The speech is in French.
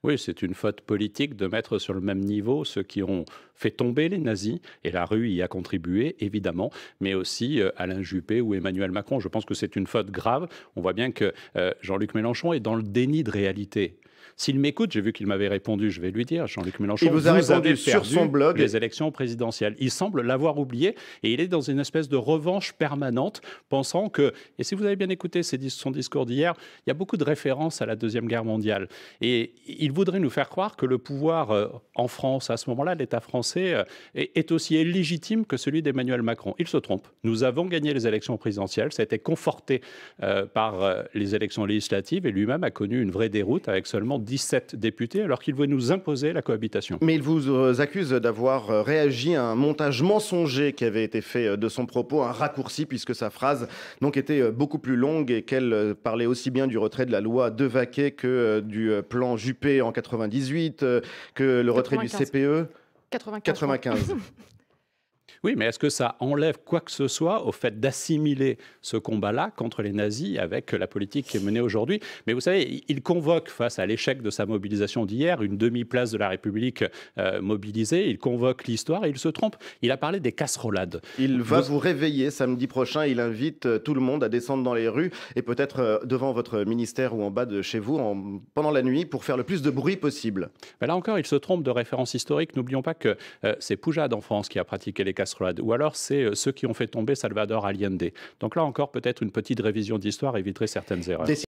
Oui, c'est une faute politique de mettre sur le même niveau ceux qui ont fait tomber les nazis, et la rue y a contribué, évidemment, mais aussi Alain Juppé ou Emmanuel Macron. Je pense que c'est une faute grave. On voit bien que Jean-Luc Mélenchon est dans le déni de réalité. S'il m'écoute, j'ai vu qu'il m'avait répondu, je vais lui dire, Jean-Luc Il Mélenchon, vous a vous avez répondu sur son perdu blog. les élections présidentielles. Il semble l'avoir oublié et il est dans une espèce de revanche permanente, pensant que, et si vous avez bien écouté son discours d'hier, il y a beaucoup de références à la Deuxième Guerre mondiale. Et il voudrait nous faire croire que le pouvoir en France, à ce moment-là, l'État français, est aussi illégitime que celui d'Emmanuel Macron. Il se trompe. Nous avons gagné les élections présidentielles. Ça a été conforté par les élections législatives et lui-même a connu une vraie déroute avec seulement 17 députés alors qu'il veut nous imposer la cohabitation. Mais il vous accuse d'avoir réagi à un montage mensonger qui avait été fait de son propos, un raccourci, puisque sa phrase donc était beaucoup plus longue et qu'elle parlait aussi bien du retrait de la loi Devaquet que du plan Juppé en 98, que le retrait du 95. CPE 95, je crois. 95. Oui, mais est-ce que ça enlève quoi que ce soit au fait d'assimiler ce combat-là contre les nazis avec la politique qui est menée aujourd'hui? Mais vous savez, il convoque, face à l'échec de sa mobilisation d'hier, une demi-place de la République mobilisée, il convoque l'histoire et il se trompe. Il a parlé des casserolades. Il va vous réveiller samedi prochain. Il invite tout le monde à descendre dans les rues et peut-être devant votre ministère ou en bas de chez vous pendant la nuit pour faire le plus de bruit possible. Ben là encore, il se trompe de référence historique. N'oublions pas que c'est Poujade en France qui a pratiqué les casserolades, ou alors c'est ceux qui ont fait tomber Salvador Allende. Donc là encore, peut-être une petite révision d'histoire éviterait certaines erreurs.